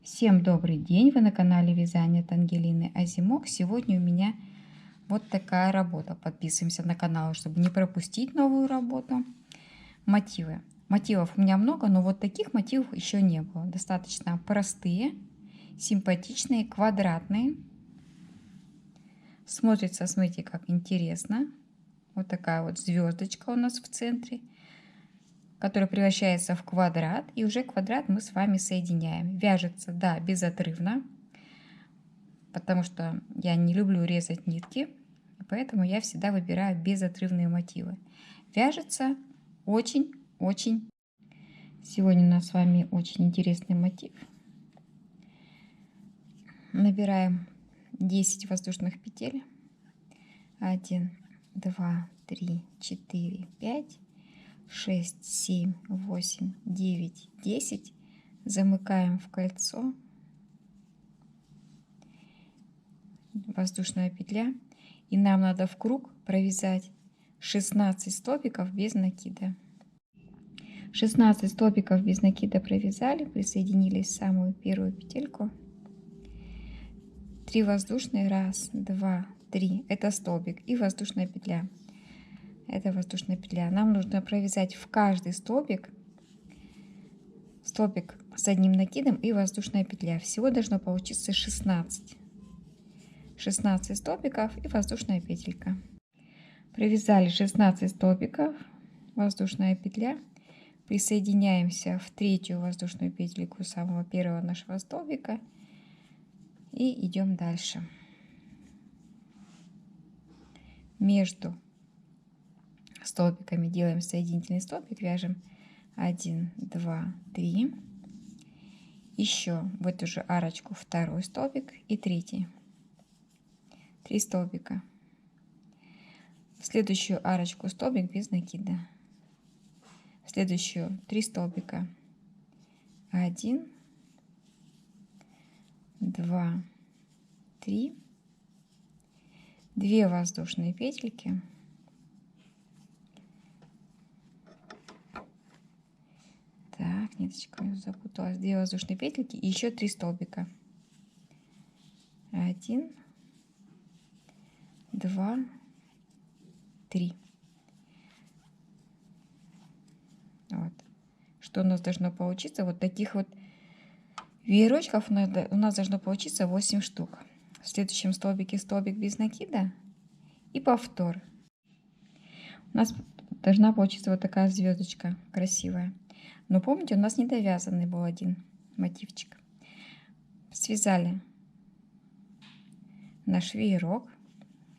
Всем добрый день! Вы на канале Вязание от Ангелины Азимок. Сегодня у меня вот такая работа. Подписываемся на канал, чтобы не пропустить новую работу. Мотивы. Мотивов у меня много, но вот таких мотивов еще не было. Достаточно простые, симпатичные, квадратные. Смотрится, смотрите, как интересно. Вот такая вот звездочка у нас в центре, который превращается в квадрат, и уже квадрат мы с вами соединяем. Вяжется, да, безотрывно, потому что я не люблю резать нитки, поэтому я всегда выбираю безотрывные мотивы. Вяжется очень-очень. Сегодня у нас с вами очень интересный мотив. Набираем 10 воздушных петель. 1, 2, 3, 4, 5. 6, 7, 8, 9, 10. Замыкаем в кольцо. Воздушная петля. И нам надо в круг провязать 16 столбиков без накида. 16 столбиков без накида провязали, присоединили самую первую петельку. 3 воздушные, 1, 2, 3, это столбик и воздушная петля. Это воздушная петля. Нам нужно провязать в каждый столбик с одним накидом и воздушная петля. Всего должно получиться 16 столбиков и воздушная петелька. Провязали 16 столбиков, воздушная петля. Присоединяемся в третью воздушную петельку самого первого нашего столбика и идем дальше. Между столбиками делаем соединительный столбик, вяжем 1, 2, 3. Еще в эту же арочку второй столбик и третий. 3 столбика. В следующую арочку столбик без накида. В следующую 3 столбика. 1, 2, 3. 2 воздушные петельки. Так, ниточка запуталась. 2 воздушные петельки и еще 3 столбика. 1, 2, 3. Вот. Что у нас должно получиться? Вот таких вот веерочков у нас должно получиться 8 штук. В следующем столбике столбик без накида и повтор. У нас должна получиться вот такая звездочка красивая. Но помните, у нас не довязанный был один мотивчик. Связали наш веерок,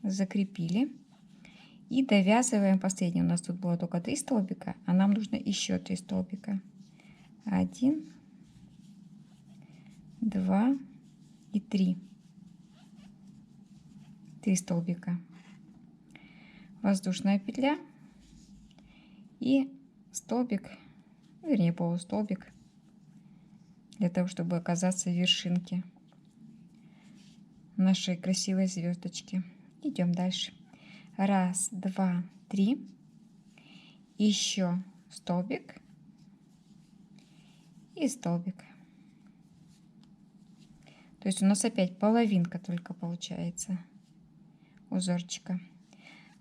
закрепили и довязываем последний. У нас тут было только 3 столбика, а нам нужно еще 3 столбика. 1, 2 и 3. 3 столбика. Воздушная петля и столбик, вернее полустолбик, для того, чтобы оказаться в вершинке нашей красивой звездочки. Идем дальше. 1, 2, 3. Еще столбик и столбик. То есть у нас опять половинка только получается узорчика.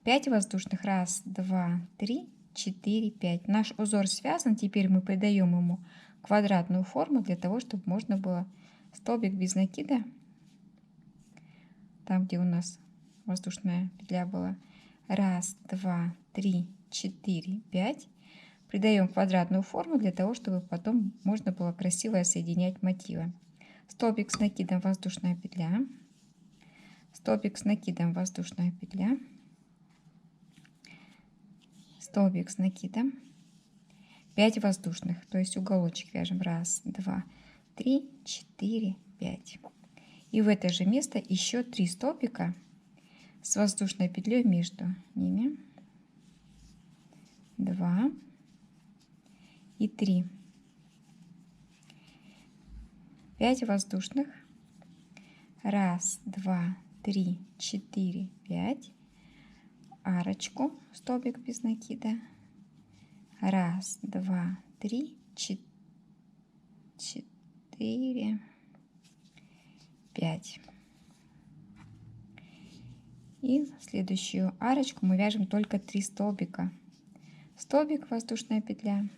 5 воздушных. 1, 2, 3, 4, 5. Наш узор связан. Теперь мы придаем ему квадратную форму для того, чтобы можно было столбик без накида, там где у нас воздушная петля была, 1, 2, 3, 4, 5, придаем квадратную форму для того, чтобы потом можно было красиво соединять мотивы. Столбик с накидом, воздушная петля, столбик с накидом, воздушная петля, столбик с накидом, 5 воздушных, то есть уголочек вяжем 1, 2, 3, 4, 5. И в это же место еще 3 столбика с воздушной петлей между ними. 2 и 3. 5 воздушных. 1, 2, 3, 4, 5. Арочку, столбик без накида. 1, 2, 3, 4. 5. И следующую арочку мы вяжем только 3 столбика. Столбик, воздушная петля,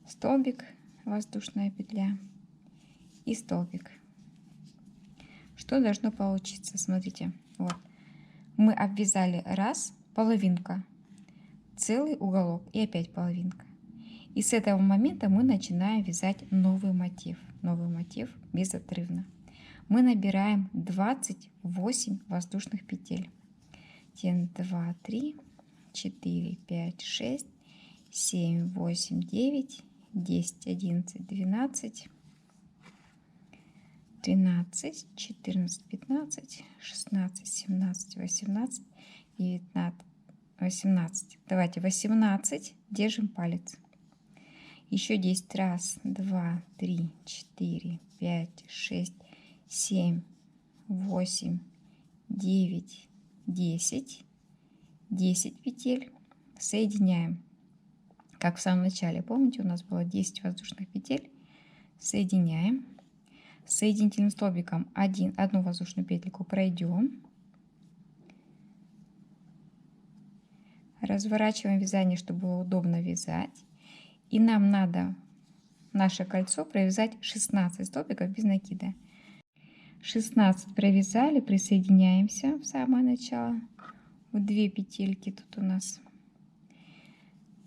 столбик, воздушная петля и столбик. Что должно получиться? Смотрите, вот мы обвязали раз, половинка, целый уголок и опять половинка. И с этого момента мы начинаем вязать новый мотив безотрывно. Мы набираем 28 воздушных петель. 1, 2, 3, 4, 5, 6, 7, 8, 9, 10, 11, 12, 13, 14, 15, 16, 17, 18, 19, 18. Давайте 18, держим палец. Еще 10. Раз, 2, 3, 4, 5, 6, 7, 8, 9, 10. 10 петель. Соединяем. Как в самом начале. Помните, у нас было 10 воздушных петель. Соединяем. Соединительным столбиком одну воздушную петельку пройдем. Разворачиваем вязание, чтобы было удобно вязать. И нам надо наше кольцо провязать 16 столбиков без накида. 16 провязали, присоединяемся в самое начало. Вот 2 петельки тут у нас.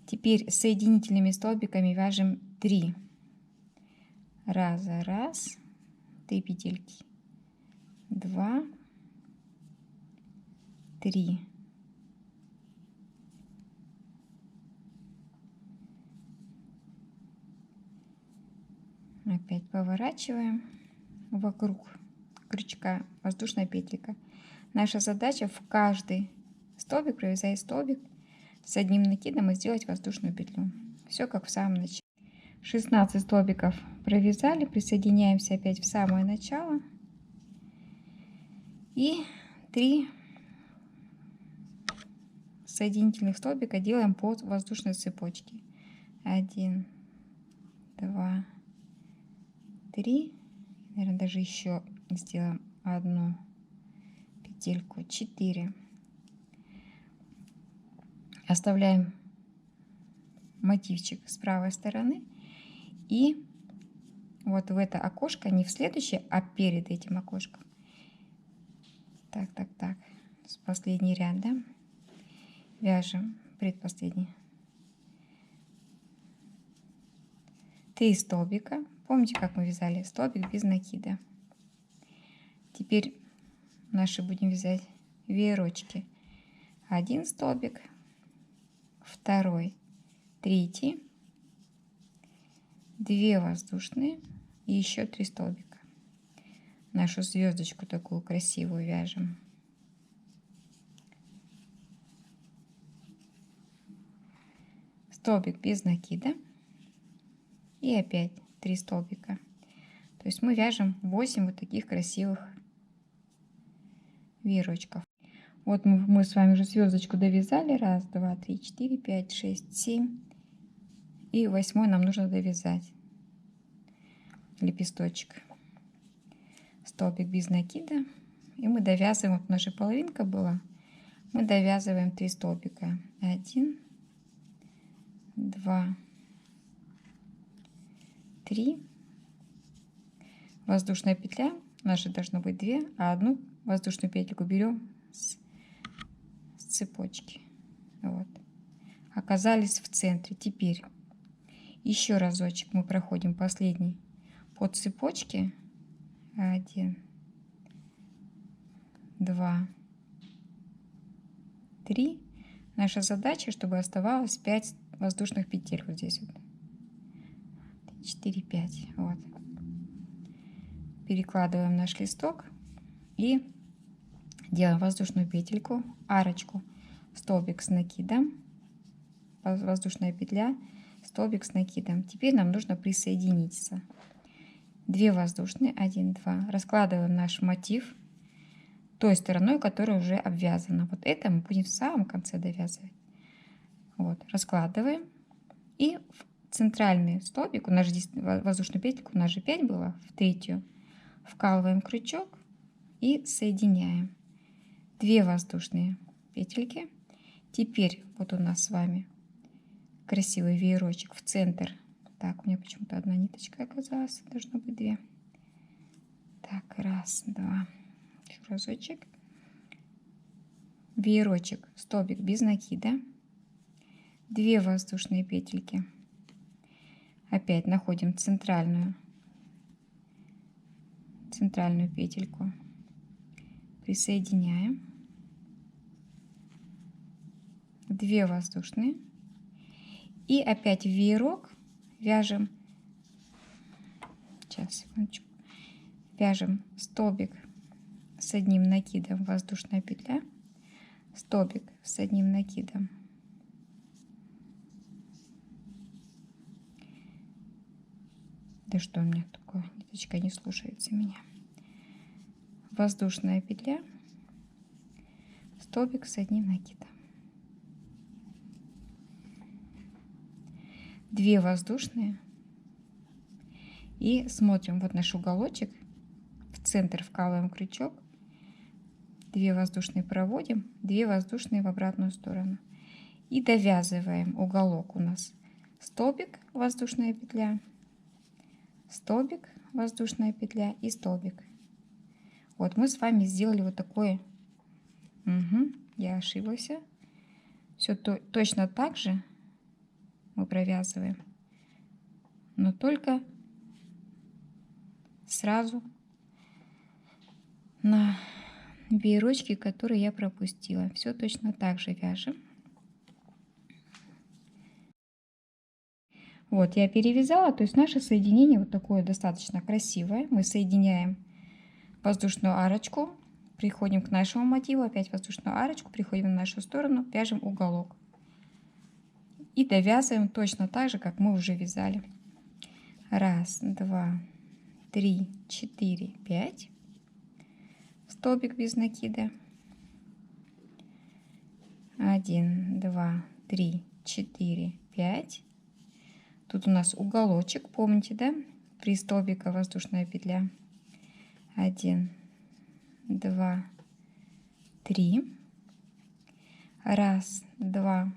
Теперь соединительными столбиками вяжем 3. Раз, 3 петельки. 2, 3. Опять поворачиваем вокруг крючка воздушная петелька. Наша задача в каждый столбик провязать столбик с одним накидом и сделать воздушную петлю. Все как в самом начале. 16 столбиков провязали, присоединяемся опять в самое начало и 3 соединительных столбика делаем по воздушной цепочке. 1, 2, 3, наверное, даже еще сделаем одну петельку, 4. Оставляем мотивчик с правой стороны и вот в это окошко, не в следующее, а перед этим окошком. Так, с последний ряд, да, вяжем предпоследний. 3 столбика. Помните, как мы вязали? Столбик без накида. Теперь наши будем вязать веерочки. 1 столбик, 2, 3, 2 воздушные и еще 3 столбика. Нашу звездочку такую красивую вяжем. Столбик без накида и опять 3 столбика. То есть мы вяжем 8 вот таких красивых веерочков. Вот мы с вами уже звездочку довязали. 1, 2, 3, 4, 5, 6, 7. И 8 нам нужно довязать лепесточек. Столбик без накида. И мы довязываем, вот наша половинка была. Мы довязываем 3 столбика. 1, 2, 3. Воздушная петля. Наша должно быть 2, а одну воздушную петельку берем с цепочки. Вот. Оказались в центре. Теперь еще разочек мы проходим последний по цепочке. 1, 2, 3. Наша задача, чтобы оставалось 5 воздушных петель вот здесь вот. 4, 5. Вот. Перекладываем наш листок и делаем воздушную петельку, арочку, столбик с накидом, воздушная петля, столбик с накидом. Теперь нам нужно присоединиться. 2 воздушные, 1, 2. Раскладываем наш мотив той стороной, которая уже обвязана. Вот это мы будем в самом конце довязывать. Вот, раскладываем. И в центральный столбик, у нас же здесь воздушную петельку, у нас же 5 было, в третью. вкалываем крючок и соединяем. 2 воздушные петельки. Теперь вот у нас с вами красивый веерочек в центр. Так, у меня почему-то одна ниточка оказалась, должно быть 2. Так, раз, два, еще разочек. Веерочек, столбик без накида. 2 воздушные петельки. Опять находим центральную петельку. Присоединяем. 2 воздушные. И опять в веерок вяжем. Сейчас, секундочку. Вяжем столбик с одним накидом, воздушная петля, столбик с одним накидом, да что у меня такое, ниточка не слушается меня, воздушная петля, столбик с одним накидом, 2 воздушные, и смотрим, вот наш уголочек, в центр вкалываем крючок, 2 воздушные проводим, 2 воздушные в обратную сторону и довязываем уголок. У нас столбик, воздушная петля, столбик, воздушная петля и столбик. Вот мы с вами сделали вот такое. Я ошиблась. Все точно так же мы провязываем, но только сразу на веерочки, которые я пропустила. Все точно так же вяжем. Вот я перевязала, то есть наше соединение вот такое достаточно красивое. Мы соединяем воздушную арочку, приходим к нашему мотиву, опять воздушную арочку, приходим в нашу сторону, вяжем уголок и довязываем точно так же, как мы уже вязали. 1, 2, 3, 4, 5. Столбик без накида. 1, 2, 3, 4, 5. Тут у нас уголочек, помните, да? 3 столбика, воздушная петля. 1, 2, 3. 1, 2.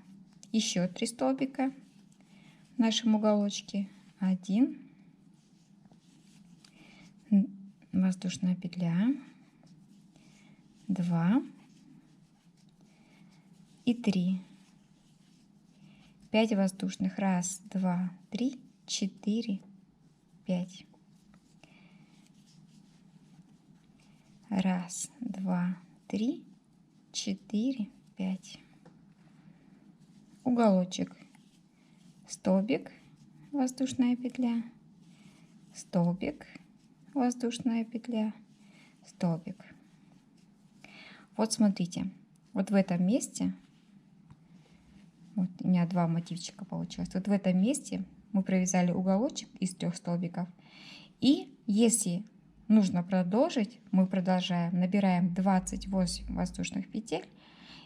Еще 3 столбика в нашем уголочке. 1. Воздушная петля. 2 и 3. 5 воздушных. 1, 2, 3, 4, 5. 1, 2, 3, 4, 5. Уголочек, столбик, воздушная петля, столбик, воздушная петля, столбик. Вот смотрите, вот в этом месте, вот у меня 2 мотивчика получилось, вот в этом месте мы провязали уголочек из 3 столбиков. И если нужно продолжить, мы продолжаем, набираем 28 воздушных петель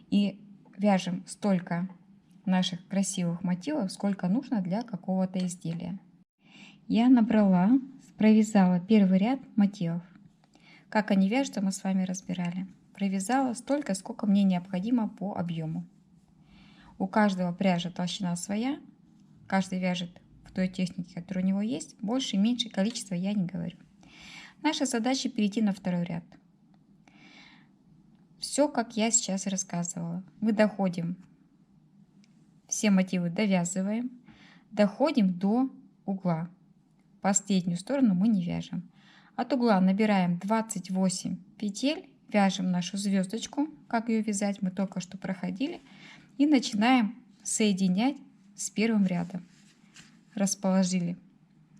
и вяжем столько наших красивых мотивов, сколько нужно для какого-то изделия. Я набрала, провязала первый ряд мотивов. Как они вяжутся, мы с вами разбирали. Провязала столько, сколько мне необходимо по объему. У каждого пряжа толщина своя, каждый вяжет в той технике, которая у него есть. Больше, меньше количество я не говорю. Наша задача перейти на второй ряд. Все, как я сейчас рассказывала. Мы доходим, все мотивы довязываем, доходим до угла. Последнюю сторону мы не вяжем. От угла набираем 28 петель, вяжем нашу звездочку, как ее вязать, мы только что проходили, и начинаем соединять с первым рядом. Расположили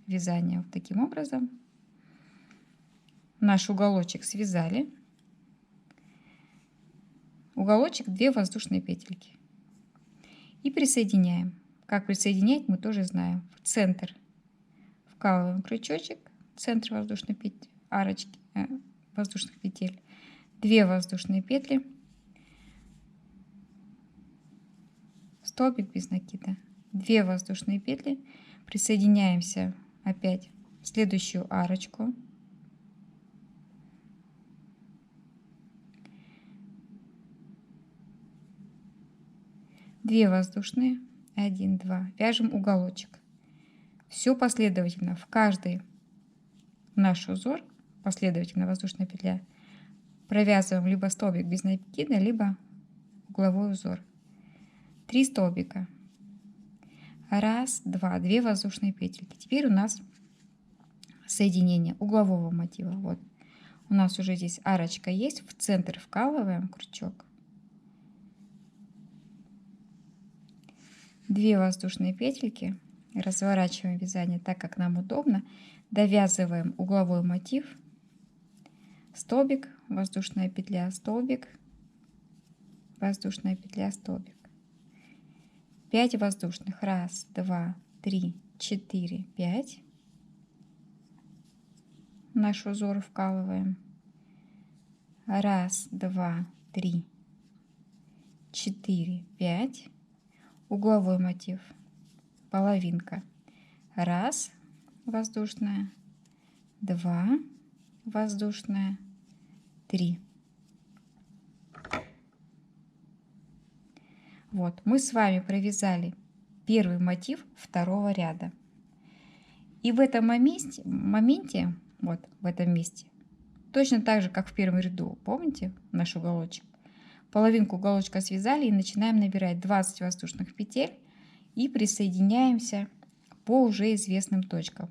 вязание вот таким образом. Наш уголочек связали. Уголочек 2 воздушные петельки. И присоединяем. Как присоединять, мы тоже знаем. В центр вкалываем крючочек, центр воздушной петли, арочки, воздушных петель, 2 воздушные петли, столбик без накида, 2 воздушные петли, присоединяемся опять в следующую арочку, 2 воздушные, 1, 2, вяжем уголочек. Все последовательно в каждый наш узор, последовательно воздушная петля, провязываем либо столбик без накида, либо угловой узор. 3 столбика. 1, 2, 2 воздушные петельки. Теперь у нас соединение углового мотива. Вот у нас уже здесь арочка есть, в центр вкалываем крючок. 2 воздушные петельки, разворачиваем вязание так, как нам удобно, довязываем угловой мотив, столбик, воздушная петля, столбик, воздушная петля, столбик. 5 воздушных. 1, 2, 3, 4, 5. Наш узор вкалываем. 1, 2, 3, 4, 5. Угловой мотив. Половинка. 1 воздушная, 2 воздушная, 3. Вот, мы с вами провязали первый мотив второго ряда. И в этом моменте, вот в этом месте, точно так же, как в первом ряду, помните наш уголочек? Половинку уголочка связали и начинаем набирать 20 воздушных петель и присоединяемся по уже известным точкам.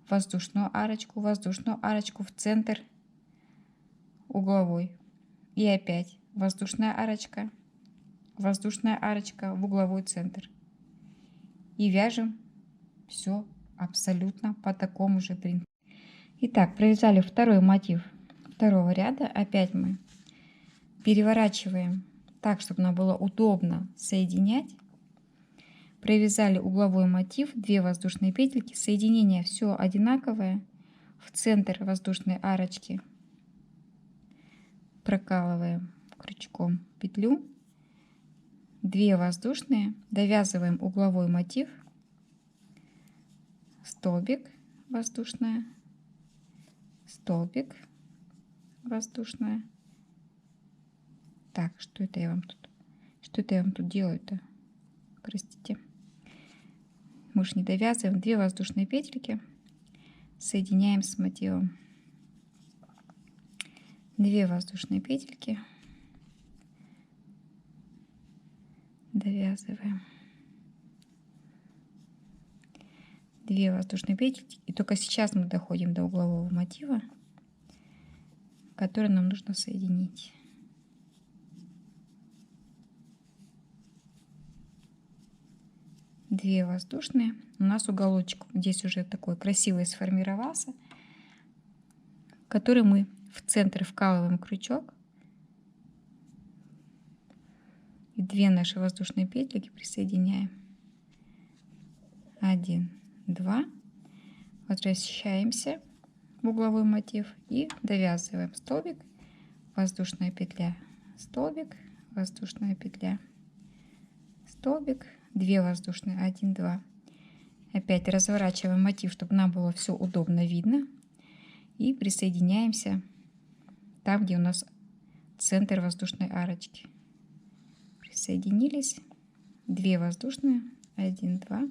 Воздушную арочку в центр угловой. И опять воздушная арочка в угловой центр. И вяжем все абсолютно по такому же принципу. Итак, провязали второй мотив второго ряда. Опять мы переворачиваем так, чтобы нам было удобно соединять. Провязали угловой мотив, 2 воздушные петельки. Соединение все одинаковое. В центр воздушной арочки прокалываем крючком петлю. 2 воздушные, довязываем угловой мотив, столбик, воздушная, столбик, воздушная. Так, что это я вам тут делаю-то? Простите. Мы же не довязываем. 2 воздушные петельки, соединяем с мотивом. 2 воздушные петельки, довязываем. 2 воздушные петельки. И только сейчас мы доходим до углового мотива, который нам нужно соединить. Две воздушные. У нас уголочек здесь уже такой красивый сформировался, который мы в центр вкалываем крючок. И 2 наши воздушные петельки присоединяем. 1, 2. Возвращаемся в угловой мотив и довязываем столбик, воздушная петля, столбик, воздушная петля, столбик, 2 воздушные, 1, 2. Опять разворачиваем мотив, чтобы нам было все удобно видно. И присоединяемся там, где у нас центр воздушной арочки. Присоединились. 2 воздушные, 1, 2.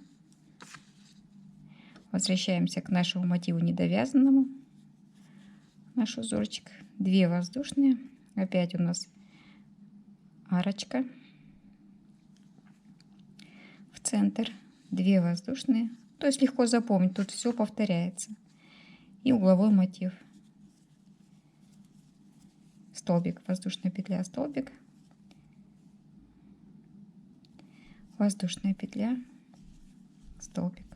Возвращаемся к нашему мотиву недовязанному. Наш узорчик. 2 воздушные. Опять у нас арочка. В центр. 2 воздушные. То есть легко запомнить. Тут все повторяется. И угловой мотив. Столбик, воздушная петля, столбик. Воздушная петля, столбик.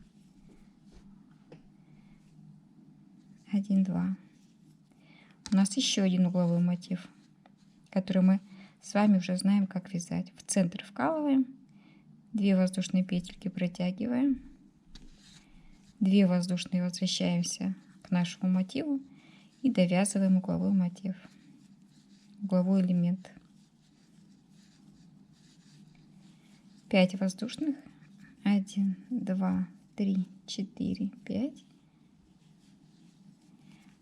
1, 2. У нас еще один угловой мотив, который мы с вами уже знаем, как вязать. В центр вкалываем, 2 воздушные петельки протягиваем, 2 воздушные, возвращаемся к нашему мотиву и довязываем угловой мотив, угловой элемент. 5 воздушных, 1, 2, 3, 4, 5.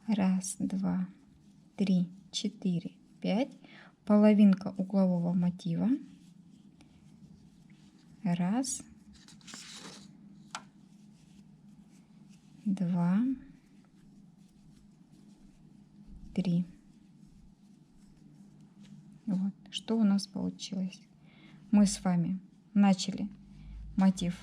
1, 2, 3, 4, 5. Половинка углового мотива. Раз, два, три. Вот, что у нас получилось. Мы с вами начали мотив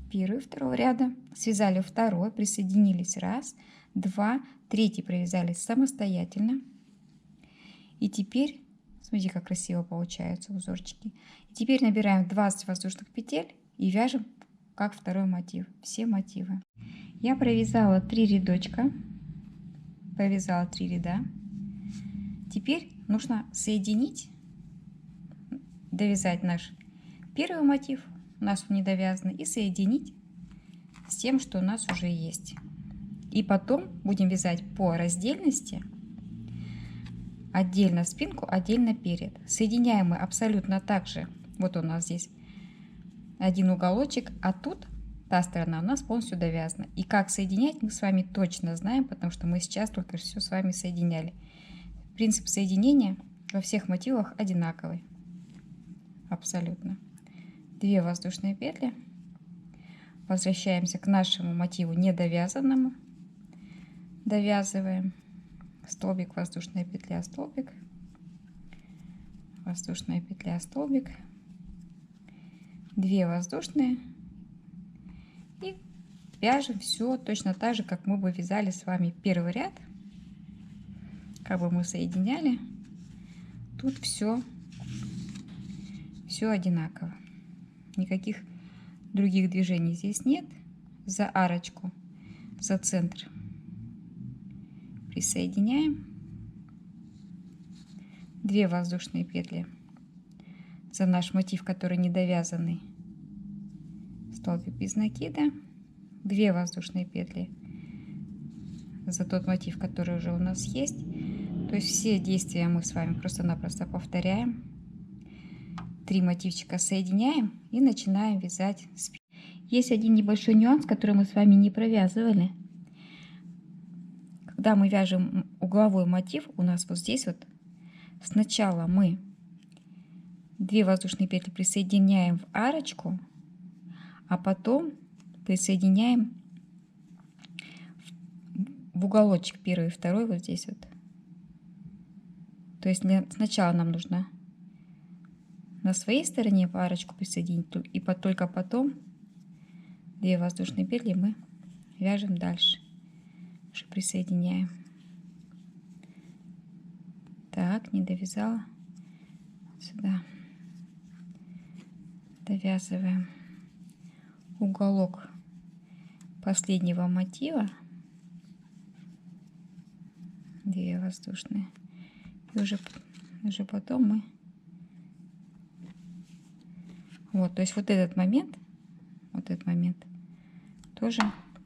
первый, второго ряда, связали второй, присоединились раз, два, третий провязали самостоятельно. И теперь, смотрите, как красиво получаются узорчики. И теперь набираем 20 воздушных петель и вяжем как второй мотив, все мотивы. Я провязала 3 рядочка, провязала 3 ряда. Теперь нужно соединить, довязать наш первый мотив, у нас он не довязанный, и соединить с тем, что у нас уже есть. И потом будем вязать по раздельности, отдельно спинку, отдельно перед. Соединяем мы абсолютно так же. Вот у нас здесь один уголочек, а тут та сторона у нас полностью довязана. И как соединять мы с вами точно знаем, потому что мы сейчас только все с вами соединяли. Принцип соединения во всех мотивах одинаковый. Абсолютно. 2 воздушные петли. Возвращаемся к нашему мотиву недовязанному. Довязываем. Столбик, воздушная петля, столбик. Воздушная петля, столбик. 2 воздушные. И вяжем все точно так же, как мы бы вязали с вами первый ряд. Как бы мы соединяли. Тут все одинаково. Никаких других движений здесь нет. За арочку, за центр присоединяем. 2 воздушные петли за наш мотив, который не довязанный. Столбик без накида. 2 воздушные петли за тот мотив, который уже у нас есть. То есть все действия мы с вами просто-напросто повторяем. 3 мотивчика соединяем и начинаем вязать спину. Есть один небольшой нюанс, который мы с вами не провязывали. Когда мы вяжем угловой мотив, у нас вот здесь вот сначала мы 2 воздушные петли присоединяем в арочку, а потом присоединяем в уголочек первый и второй вот здесь вот. То есть сначала нам нужно на своей стороне в арочку присоединить, и только потом 2 воздушные петли мы вяжем дальше, уже присоединяем. Так, не довязала, сюда довязываем уголок последнего мотива, 2 воздушные, и уже потом мы вот, то есть вот этот момент тоже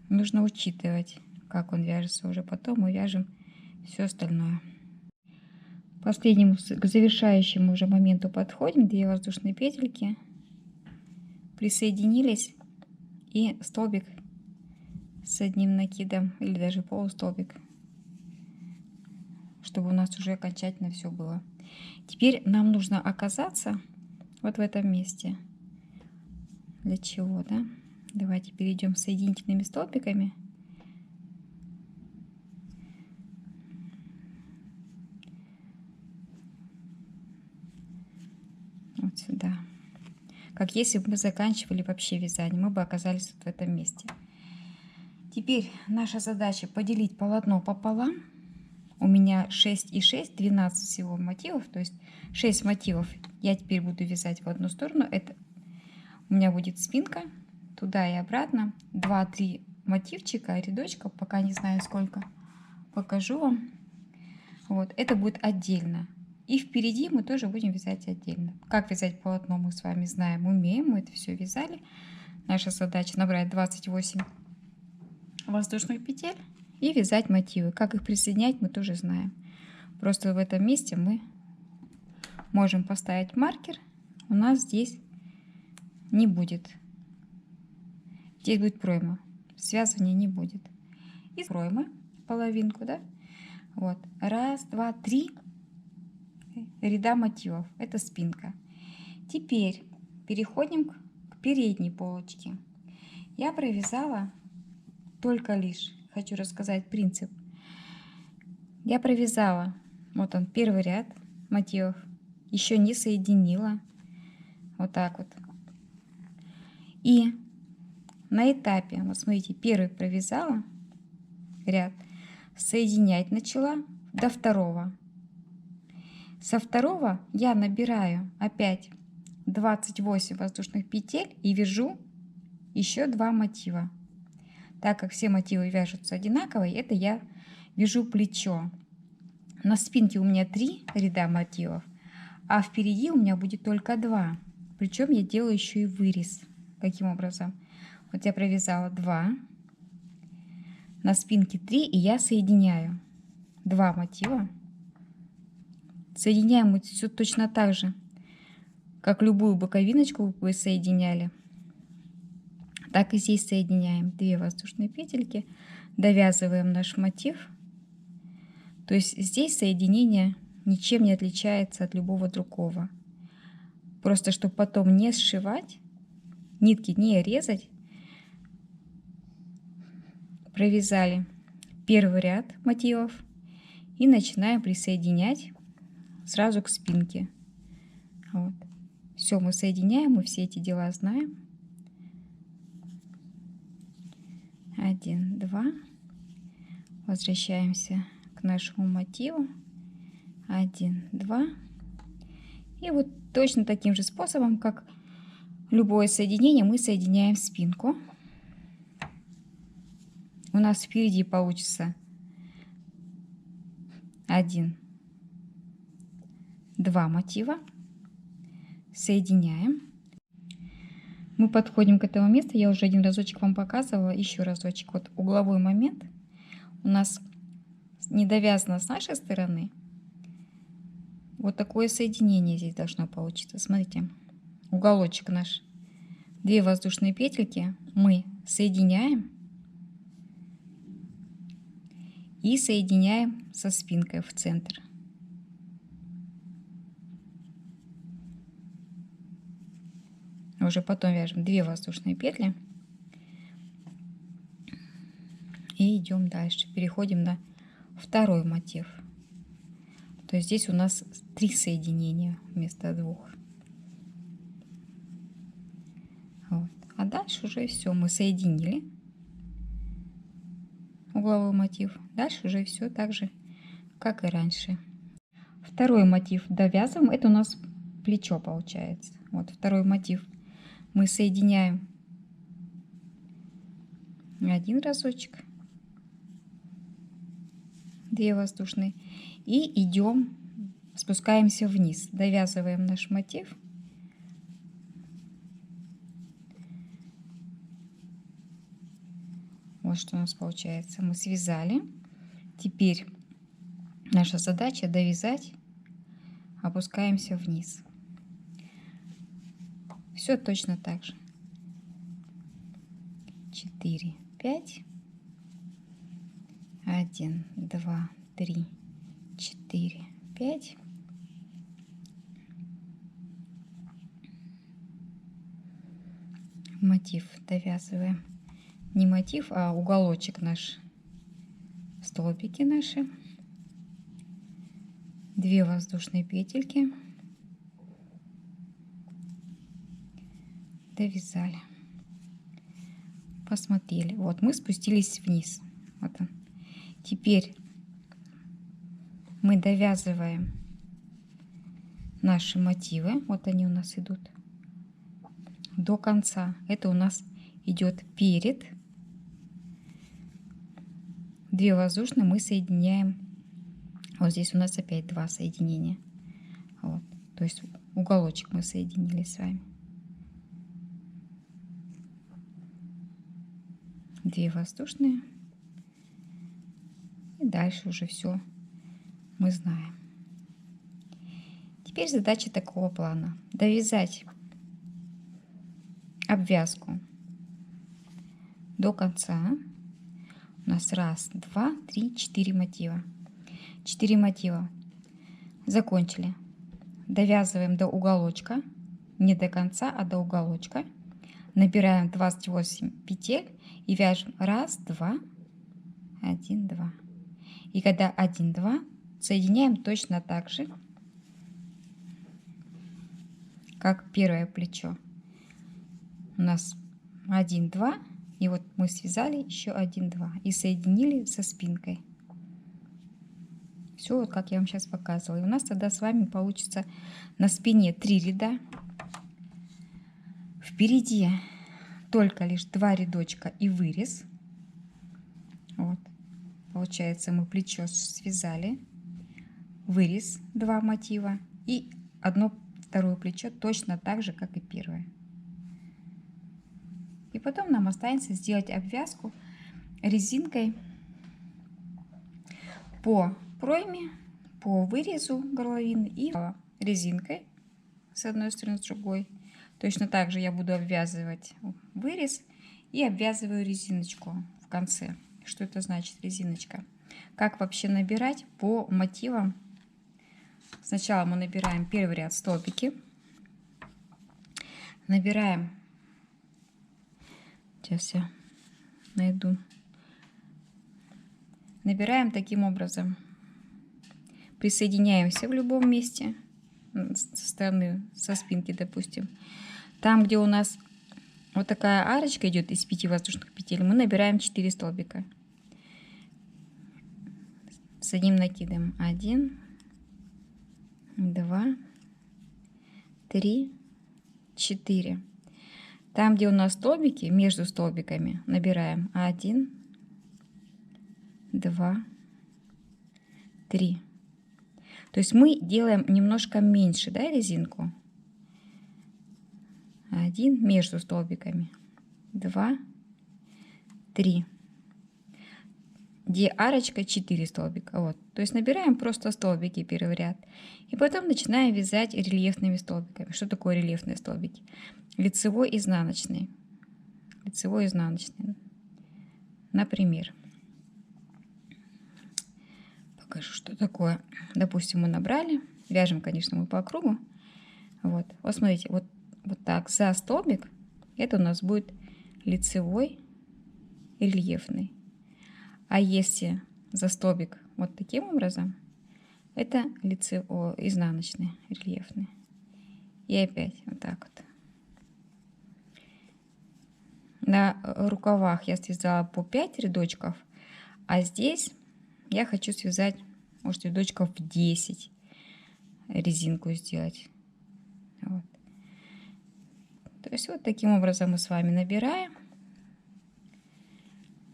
нужно учитывать, как он вяжется. Уже потом мы вяжем все остальное. К последнему, к завершающему уже моменту подходим. 2 воздушные петельки присоединились, и столбик с одним накидом или даже полустолбик, чтобы у нас уже окончательно все было. Теперь нам нужно оказаться вот в этом месте. Для чего, да? Давайте перейдем соединительными столбиками. Вот сюда. Как если бы мы заканчивали вообще вязание, мы бы оказались вот в этом месте. Теперь наша задача поделить полотно пополам. У меня 6 и 6, 12 всего мотивов, то есть 6 мотивов я теперь буду вязать в одну сторону. Это у меня будет спинка, туда и обратно, 2-3 мотивчика, рядочка, пока не знаю сколько, покажу вам. Вот, это будет отдельно. И впереди мы тоже будем вязать отдельно. Как вязать полотно мы с вами знаем, умеем, мы это все вязали. Наша задача набрать 28 воздушных петель и вязать мотивы. Как их присоединять, мы тоже знаем. Просто в этом месте мы можем поставить маркер. У нас здесь не будет. Здесь будет пройма. Связывания не будет. И проймы половинку, да? Вот. 1, 2, 3 ряда мотивов. Это спинка. Теперь переходим к передней полочке. Я провязала только лишь, хочу рассказать принцип. Я провязала, вот он, первый ряд мотивов, еще не соединила, вот так вот. И на этапе, вот смотрите, первый провязала ряд, соединять начала до второго. Со второго я набираю опять 28 воздушных петель и вяжу еще 2 мотива. Так как все мотивы вяжутся одинаково, это я вяжу плечо. На спинке у меня 3 ряда мотивов, а впереди у меня будет только 2. Причем я делаю еще и вырез. Каким образом? Вот я провязала 2, на спинке 3, и я соединяю 2 мотива. Соединяем мы все точно так же, как любую боковиночку вы соединяли. Так и здесь соединяем 2 воздушные петельки, довязываем наш мотив. То есть здесь соединение ничем не отличается от любого другого. Просто чтобы потом не сшивать, нитки не резать, провязали первый ряд мотивов и начинаем присоединять сразу к спинке. Вот. Все, мы соединяем, мы все эти дела знаем. 1, 2. Возвращаемся к нашему мотиву. 1, 2. И вот точно таким же способом, как любое соединение, мы соединяем спинку. У нас впереди получится 1, 2 мотива. Соединяем. Мы подходим к этому месту. Я уже один разочек вам показывала. Еще разочек. Вот угловой момент у нас не довязано с нашей стороны. Вот такое соединение здесь должно получиться. Смотрите, уголочек наш. 2 воздушные петельки мы соединяем и соединяем со спинкой в центр. Уже потом вяжем 2 воздушные петли и идем дальше. Переходим на второй мотив. То есть здесь у нас 3 соединения вместо 2. Вот. А дальше уже все, мы соединили угловой мотив. Дальше уже все так же, как и раньше. Второй мотив довязываем. Это у нас плечо получается. Вот второй мотив. Мы соединяем 1 разочек, 2 воздушные, и идем, спускаемся вниз, довязываем наш мотив. Вот что у нас получается. Мы связали. Теперь наша задача довязать, опускаемся вниз. Все точно так же. 4, 5. 1, 2, 3, 4, 5. Мотив довязываем. Не мотив, а уголочек наш. Столбики наши. 2 воздушные петельки. Довязали. Посмотрели. Вот мы спустились вниз. Вот он. Теперь мы довязываем наши мотивы. Вот они у нас идут до конца. Это у нас идет перед. 2 воздушные мы соединяем. Вот здесь у нас опять 2 соединения. Вот. То есть уголочек мы соединили с вами. 2 воздушные. И дальше уже все мы знаем. Теперь задача такого плана. Довязать обвязку до конца. У нас 1, 2, 3, 4 мотива. 4 мотива. Закончили. Довязываем до уголочка не до конца, а до уголочка. Набираем 28 петель и вяжем 1, 2, 1, 2. И когда 1, 2, соединяем точно так же, как первое плечо. У нас 1, 2, и вот мы связали еще 1, 2 и соединили со спинкой. Все, вот как я вам сейчас показывала. И у нас тогда с вами получится на спине 3 ряда. Впереди только лишь 2 рядочка и вырез. Вот. Получается, мы плечо связали, вырез 2 мотива и второе плечо точно так же, как и первое. И потом нам останется сделать обвязку резинкой по пройме, по вырезу горловины и резинкой с одной стороны, с другой. Точно так же я буду обвязывать вырез и обвязываю резиночку в конце. Что это значит, резиночка? Как вообще набирать по мотивам? Сначала мы набираем первый ряд столбики. Набираем, сейчас я найду. Набираем таким образом. Присоединяемся в любом месте со стороны, со спинки, допустим. Там, где у нас вот такая арочка идет из 5 воздушных петель, мы набираем 4 столбика. С одним накидом 1, 2, 3, 4. Там, где у нас столбики, между столбиками набираем 1, 2, 3. То есть мы делаем немножко меньше, да, резинку. 1 между столбиками, 2, 3. Где арочка 4 столбика. Вот. То есть набираем просто столбики первый ряд. И потом начинаем вязать рельефными столбиками. Что такое рельефные столбики? Лицевой, изнаночный. Лицевой, изнаночный. Например, покажу, что такое. Допустим, мы набрали. Вяжем, конечно, мы по кругу. Вот, вот смотрите, вот так за столбик. Это у нас будет лицевой и рельефный. А если за столбик вот таким образом, это изнаночный, рельефный. И опять вот так вот. На рукавах я связала по 5 рядочков, а здесь я хочу связать, может, рядочков 10, резинку сделать. Вот. То есть вот таким образом мы с вами набираем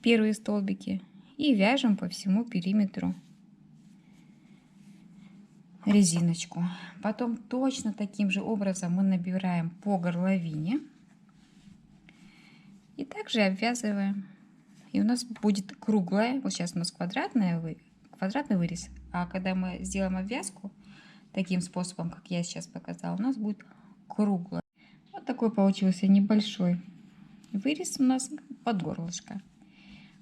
первые столбики и вяжем по всему периметру резиночку. Потом точно таким же образом мы набираем по горловине и также обвязываем. И у нас будет круглая, вот сейчас у нас квадратный вырез, а когда мы сделаем обвязку таким способом, как я сейчас показала, у нас будет круглая. Вот такой получился небольшой вырез у нас под горлышко.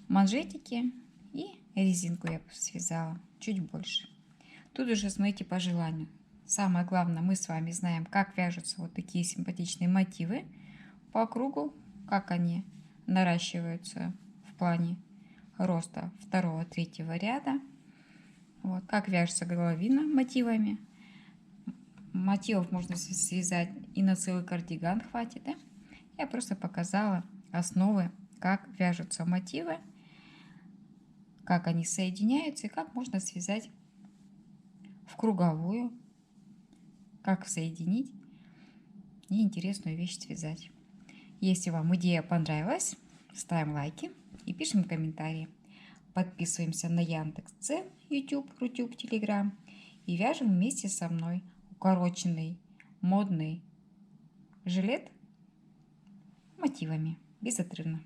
Манжетики и резинку я связала чуть больше. Тут уже смотрите по желанию. Самое главное, мы с вами знаем, как вяжутся вот такие симпатичные мотивы по кругу, как они наращиваются в плане роста 2-3 ряда. Вот, как вяжется горловина мотивами. Мотивов можно связать и на целый кардиган хватит. Да? Я просто показала основы, как вяжутся мотивы, как они соединяются и как можно связать в круговую, как соединить и интересную вещь связать. Если вам идея понравилась, ставим лайки и пишем комментарии. Подписываемся на Яндекс.Дзен, YouTube, Рутюб, Telegram и вяжем вместе со мной укороченный модный жилет мотивами безотрывно.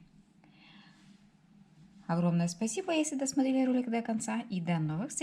Огромное спасибо, если досмотрели ролик до конца, и до новых встреч!